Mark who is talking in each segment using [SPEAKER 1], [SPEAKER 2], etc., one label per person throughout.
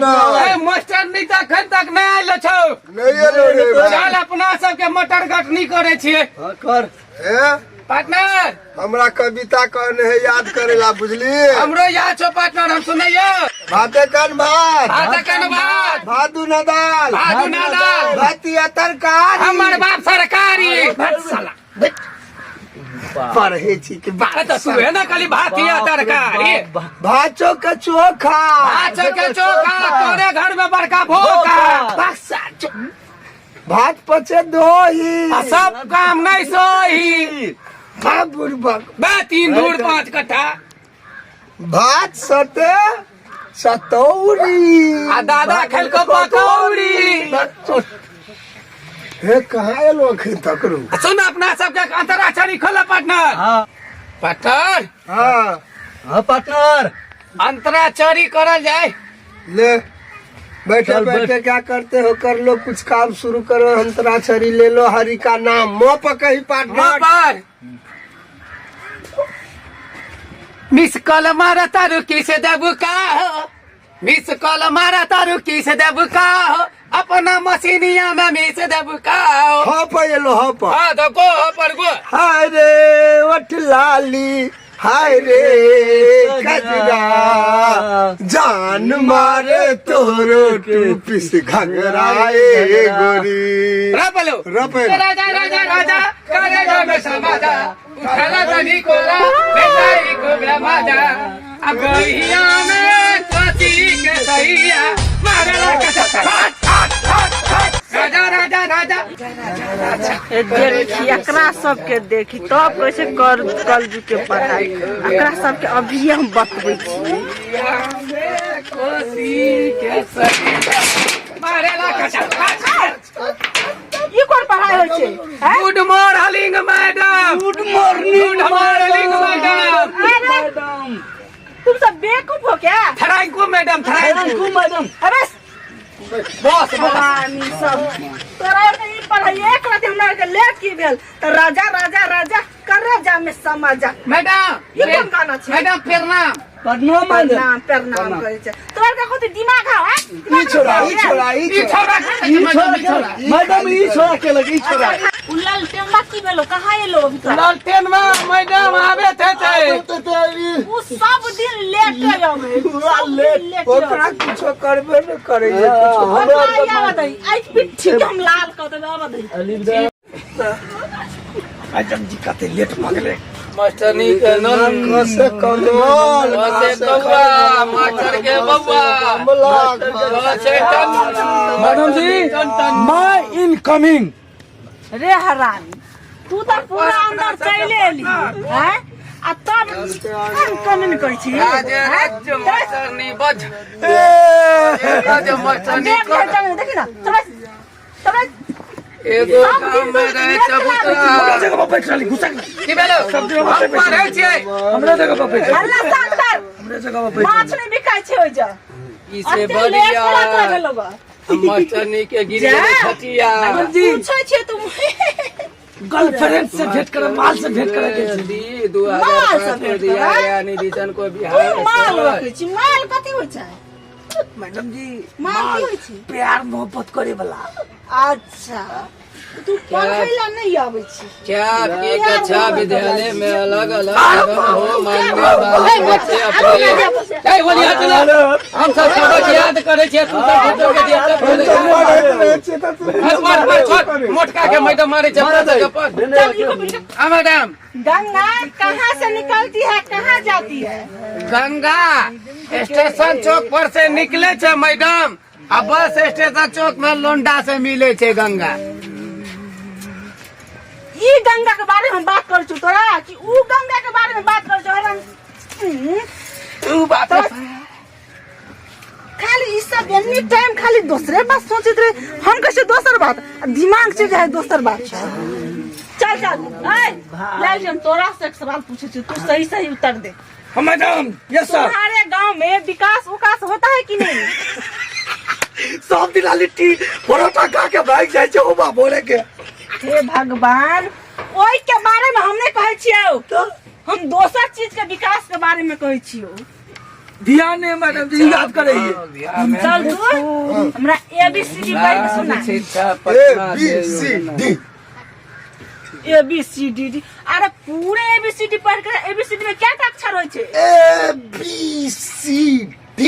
[SPEAKER 1] Partner
[SPEAKER 2] master नहीं तक नहीं आइल छौ
[SPEAKER 1] नहीं एलो रे
[SPEAKER 2] चल अपना सबके मटर गठनी करे छिए
[SPEAKER 3] कर
[SPEAKER 2] पार्टनर
[SPEAKER 1] हमरा कविता कहने है याद करेला बुझली
[SPEAKER 2] हमरो याद छौ पार्टनर हम सुनैयो
[SPEAKER 1] भाते कन भात
[SPEAKER 2] भादू
[SPEAKER 1] न दाल भातिया तरकारी
[SPEAKER 2] हमर बाप सरकारी साला
[SPEAKER 1] पढ़े छी के
[SPEAKER 2] बात तो सुहे ना खाली भातिया तरकारी
[SPEAKER 1] भाचो के चोखा
[SPEAKER 2] भाचो के चोखा तोरे घर में बड़का भोका
[SPEAKER 1] भात पचे दोही
[SPEAKER 2] सब काम नहीं सोही
[SPEAKER 1] बुड़बक
[SPEAKER 2] बे 3 दूर 5 कट्ठा
[SPEAKER 1] भात सते सतौरी
[SPEAKER 2] आ दादा खेल को पकौड़ी
[SPEAKER 1] हे कहाँ एलो अखन तक रू
[SPEAKER 2] सुन अपना सबके अंतराक्षरी खोला पार्टनर पार्टनर
[SPEAKER 3] हाँ पार्टनर
[SPEAKER 2] अंतराक्षरी करल जाए
[SPEAKER 1] ले बैठे बैठे क्या करते हो कर लो कुछ काम शुरू करो अंतराक्षरी ले लो हरि का नाम मोह पकही पार्टनर
[SPEAKER 2] मिस कॉल मारा तारू किस देबू का हो मिस कॉल मारा तारू किस देबू का हो अपना मशीनिया में मिस देबू का हो
[SPEAKER 1] हाँ पे एलो हाँ पर
[SPEAKER 2] हाँ तो गो हो पर गो
[SPEAKER 1] हाय रे वट लाली हाय रे कजरा जान मारे तोरो टूपिस घंगराए गोरी
[SPEAKER 2] रपलो
[SPEAKER 1] रपे
[SPEAKER 2] राजा राजा राजा करे जो में समाजा उठाला तनी कोला बेचाई को ब्रह्माजा अब गहिया में कथी के सैया मारला राजा राजा राजा
[SPEAKER 4] देखी एकरा सबके देखी तब कैसे कलजू के पढ़ाई एकरा सबके अभी हम बतबै छी ई कोन पढ़ाई होय छै
[SPEAKER 2] good morning madam good morning madam
[SPEAKER 4] तुम सब बेवकूफ हो क्या
[SPEAKER 2] थैंक यू मैडम
[SPEAKER 4] अबे बॉस भवानी सब तोरा के ई पढ़ाई एक रात हमरा के लेट की भेल त राजा राजा राजा कर जा में समाजा
[SPEAKER 2] मैडम
[SPEAKER 4] ई कोन गाना छै
[SPEAKER 2] मैडम प्रणाम
[SPEAKER 4] प्रणाम करे छै तोरा के कोती दिमाग है
[SPEAKER 1] ई छोड़ा
[SPEAKER 3] मैडम ई छोड़ा के लगी छोड़ा
[SPEAKER 4] उल्लल टेंबा की भेलो कहां एलो अभी तक
[SPEAKER 2] लालटेन में मैडम आवे थे
[SPEAKER 4] उ सब दिन लेट आवे लेट
[SPEAKER 1] ओकरा कुछो करबे न करे
[SPEAKER 4] हमरा याद है आज पिट्ठी हम लाल क देबे
[SPEAKER 1] मैडम जी कते लेट भगले
[SPEAKER 2] मास्टरनी के नन
[SPEAKER 1] कसे कमल
[SPEAKER 2] कसे कौवा मास्टर के बउवा कसे टन
[SPEAKER 3] मैडम जी माय इनकमिंग
[SPEAKER 4] रे हरामी तू तो पूरा अंदर चले एली हैं आ तब हम कमेंट करै छी
[SPEAKER 2] राज्य मास्टरनी बज राज्य मास्टरनी
[SPEAKER 4] देखी ना चल
[SPEAKER 2] एगो काम में रहे चबूतरा
[SPEAKER 3] जगह पर बैठ रही घुसा
[SPEAKER 2] की भेलो हम पढ़ै छियै
[SPEAKER 3] हमरा जगह पर बैठ
[SPEAKER 4] अल्लाह शांत कर
[SPEAKER 3] हमरा जगह पर बैठ
[SPEAKER 4] माछ नहीं बिकाय छै ओइ जा
[SPEAKER 2] ई से बढ़िया
[SPEAKER 4] लोग
[SPEAKER 2] मास्टरनी के गिरे छटिया
[SPEAKER 4] पूछै छै तुम
[SPEAKER 3] गर्लफ्रेंड से भेंट कर माल से भेंट करे के
[SPEAKER 2] दी 2005 में दिया गया निधिचन को बिहार
[SPEAKER 4] माल रखै छी माल कथि होय छै
[SPEAKER 3] मैडम जी
[SPEAKER 4] माल की होय छै
[SPEAKER 3] प्यार मोहब्बत करे वाला
[SPEAKER 4] अच्छा तू पढ़ैला नहीं आबै छी
[SPEAKER 2] क्या आपकी कक्षा विद्यालय में अलग अलग हो मानने वाले बच्चे अपने बोलिए हम सब सबक याद करे छियै तू सब फोटो के दिया मोटका के मैडम मारे जगह पर मैडम
[SPEAKER 4] गंगा कहाँ से निकलती है कहाँ जाती है
[SPEAKER 2] गंगा स्टेशन चौक पर से निकले छे मैडम अब बस स्टेशन चौक में लोंडा से मिले छे गंगा
[SPEAKER 4] ई गंगा के बारे में बात कर छु तोरा कि ऊ गंगा के बारे में बात कर छु हरम
[SPEAKER 2] ऊ बात
[SPEAKER 4] खाली ई सब एनी टाइम खाली दूसरे बात सोचत रहे हम कैसे दोसर बात दिमाग से जाए दोसर बात चल चल ए लाल हम तोरा से एक सवाल पूछे छु तू सही सही उत्तर दे
[SPEAKER 3] मैडम यस सर
[SPEAKER 4] तुम्हारे गांव में विकास उकास होता है कि नहीं
[SPEAKER 3] सब दिन लिट्टी परोठा खा के भाग जाए छे ओ बा बोले के
[SPEAKER 4] हे भगवान ओई के बारे में हमने कहे छियो हम दोसर चीज के विकास के बारे में कहे छियो
[SPEAKER 3] ध्यान नहीं मैडम जी याद करिए।
[SPEAKER 4] चल तू हमरा ABCD पढ़ के सुना।
[SPEAKER 1] ABCD
[SPEAKER 4] ABCD अरे पूरे ABCD पढ़ के ABCD में क्या अक्षर होय छे?
[SPEAKER 1] ABCD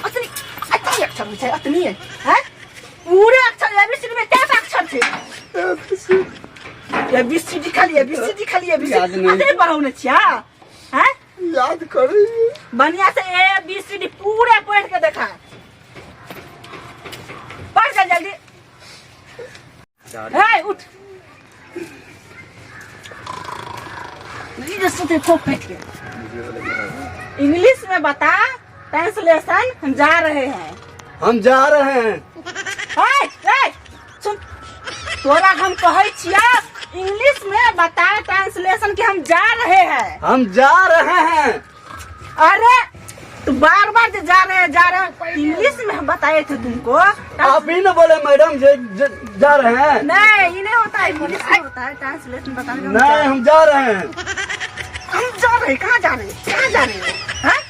[SPEAKER 4] अतनी अक्षर होय छे अतनी है हैं? पूरे अक्षर ABCD में क्या अक्षर छे? ABCD खाली ABCD अरे पढ़ौने छिया हैं?
[SPEAKER 1] याद करिए
[SPEAKER 4] बढ़िया से ABCD पूरे पढ़ के देखा। पढ़ जा जल्दी। हे उठ नहीं जो सोते को बैठ के इंग्लिश में बता ट्रांसलेशन। हम जा रहे हैं।
[SPEAKER 3] हम जा रहे हैं।
[SPEAKER 4] ए सुन तोरा हम कहै छिया इंग्लिश में बता ट्रांसलेशन कि हम जा रहे हैं।
[SPEAKER 3] हम जा रहे हैं।
[SPEAKER 4] अरे तू बार बार जा रहे हैं इंग्लिश में हम बताए थे तुमको।
[SPEAKER 3] आप ही न बोले मैडम जा रहे हैं।
[SPEAKER 4] नहीं ये नहीं होता है इंग्लिश में होता है ट्रांसलेशन बताने।
[SPEAKER 3] नहीं हम जा रहे हैं।
[SPEAKER 4] हम जा रहे हैं। कहाँ जा रहे हैं? कहाँ जा रहे हैं? हैं?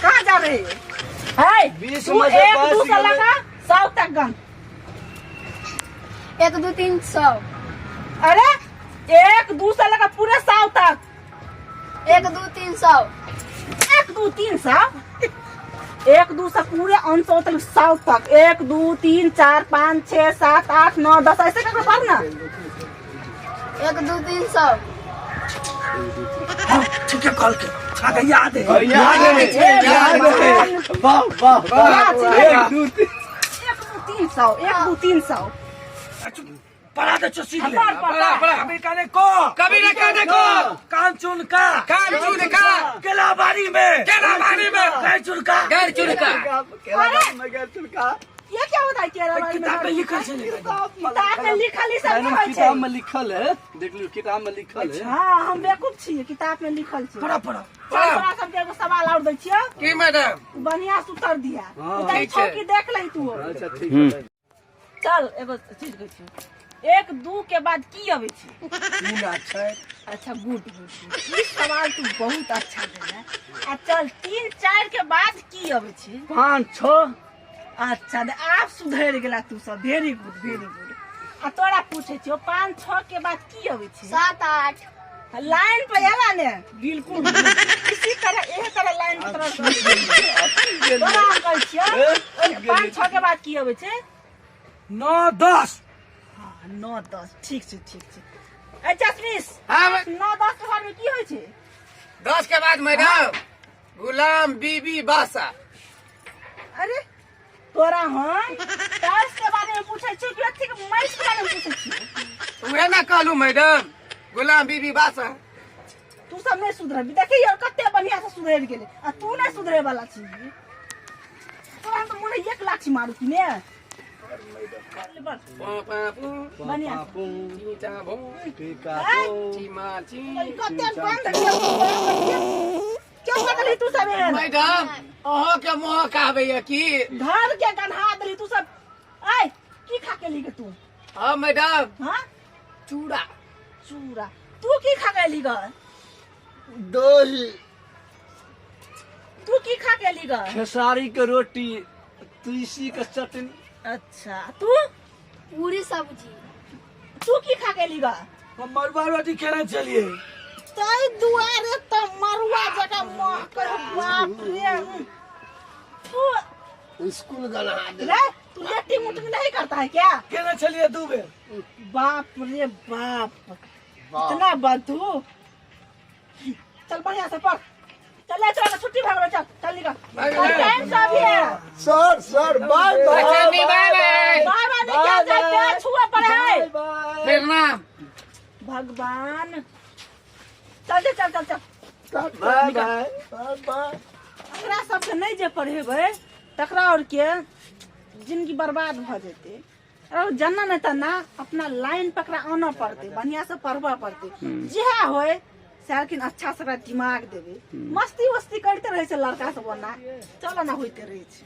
[SPEAKER 4] कहाँ जा रहे हैं? है
[SPEAKER 3] 20
[SPEAKER 4] तू
[SPEAKER 3] में से
[SPEAKER 4] 1
[SPEAKER 3] पास
[SPEAKER 4] 2 से
[SPEAKER 3] निकले।
[SPEAKER 4] लगा 100 तक गन।
[SPEAKER 5] 1 2 3 100
[SPEAKER 4] अरे 1 2 से लगा पूरे 100 तक।
[SPEAKER 5] 1 2 3 100
[SPEAKER 4] 1 2 3 100 1 2 से पूरे 100 तक 100 तक 1 2 3 4 5 6 7 8 9 10 ऐसे करके पढ़ना।
[SPEAKER 5] 1 2 3 100
[SPEAKER 3] ठीक है कल के आगे याद है।
[SPEAKER 1] याद है।
[SPEAKER 3] वाह वाह वाह।
[SPEAKER 4] 1 2 3 100 1 2 3 100
[SPEAKER 3] पढ़ा दे जो सीख ले।
[SPEAKER 2] पढ़ा।
[SPEAKER 3] कभी कहने को
[SPEAKER 2] कभी न कहने को
[SPEAKER 3] कान चुन का केलाबारी में गैर चुनका
[SPEAKER 4] ये क्या होता है?
[SPEAKER 3] किताब में लिखल है।
[SPEAKER 4] किताब में लिखल ही सब होय
[SPEAKER 3] किताब
[SPEAKER 4] छै।
[SPEAKER 3] में लिखल है। देख लियो किताब में लिखल है।
[SPEAKER 4] हाँ हम बेवकूफ छियै। किताब में लिखल छै।
[SPEAKER 3] पढ़ा
[SPEAKER 4] चल तोरा सबके एगो सवाल और दै छियै।
[SPEAKER 2] की मैडम
[SPEAKER 4] बढ़िया से उत्तर दिया।
[SPEAKER 3] हाँ,
[SPEAKER 4] उधर
[SPEAKER 2] ठीक छै।
[SPEAKER 4] चौकी देख ले तू।
[SPEAKER 3] अच्छा ठीक है।
[SPEAKER 4] चल एगो चीज कहै छियै 1 2 के बाद की अबै छै?
[SPEAKER 3] 3 अच्छा।
[SPEAKER 4] अच्छा गुड। ई सवाल तू बहुत अच्छा देला। आ चल 3 4 के बाद की अबै छै?
[SPEAKER 3] 5 6
[SPEAKER 4] अच्छा आप सुधर गेला तू सब। Very good. आ तोरा पूछे छियो 5 6 के बाद की अबै छै?
[SPEAKER 5] 7 8
[SPEAKER 4] लाइन पे आला ने बिल्कुल इसी तरह एक तरह लाइन पे तरह तोरा हम कहै छियो 5 6 के बाद की अबै छै?
[SPEAKER 3] 9 10
[SPEAKER 4] हाँ 9 10 ठीक छै। अच्छा मिस
[SPEAKER 2] हाँ
[SPEAKER 4] 9 10 के बाद में की होइ छै?
[SPEAKER 2] 10 के बाद मैडम गुलाम बीबी बासा।
[SPEAKER 4] अरे तोरा हम 10 के बारे में पूछे छियो कि अथी के मैच के बारे में पूछे छियो?
[SPEAKER 2] उहे ना कहलू मैडम गुलाम बीबी बासा।
[SPEAKER 4] तू सब नहीं सुधरबी। देखी यार कते बढ़िया से सुधर गेले आ तू नहीं सुधरे वाला छी। तोरा तो मोने 1 लाख मारू की ने। बढ़िया कते बंद क्यों बदली तू सब?
[SPEAKER 2] मैडम अहाँ के मुँह कहबे की
[SPEAKER 4] घर के गन्हा दली तू सब। ऐ की खा के ली तू?
[SPEAKER 2] हाँ मैडम
[SPEAKER 4] हाँ
[SPEAKER 2] चूड़ा।
[SPEAKER 4] तू की खा के ली ग?
[SPEAKER 1] दही
[SPEAKER 4] तू की खा के ली ग?
[SPEAKER 3] खेसारी के रोटी तुलसी के चटनी।
[SPEAKER 4] अच्छा तू
[SPEAKER 5] पूरी सब्जी
[SPEAKER 4] तू की खा के ली ग?
[SPEAKER 3] हम मरुआ रोटी खेने चलिए।
[SPEAKER 4] तई दुआरे तो मरुआ जगह मोह कर बाप रे। तू
[SPEAKER 1] स्कूल गना दे।
[SPEAKER 4] रे तू लेटी मुटकी नहीं करता है क्या?
[SPEAKER 3] खेने चलिए 2 बेर।
[SPEAKER 4] बाप रे बाप इतना बदू। चल बढ़िया से पढ़। चल छुट्टी भाग रहा। चल निकल। टाइम सब है।
[SPEAKER 1] सर बाय
[SPEAKER 2] अच्छा नहीं बाय
[SPEAKER 4] बाय बाय नहीं क्या जाते छुआ पड़े है।
[SPEAKER 2] फिर नाम
[SPEAKER 4] भगवान चल
[SPEAKER 3] बाय बाय।
[SPEAKER 4] एकरा सबके नहीं जे पढ़ेबै तकरा और के जिंदगी बर्बाद भ जेते। और जानना नहीं त ना अपना लाइन पकड़ा आना पड़ते। बढ़िया से पढ़वा पड़ते। जेहा होए से लेकिन अच्छा से दिमाग देवे। मस्ती वस्ती करते रहे छै लड़का सब ना चलो ना होते रहे छै।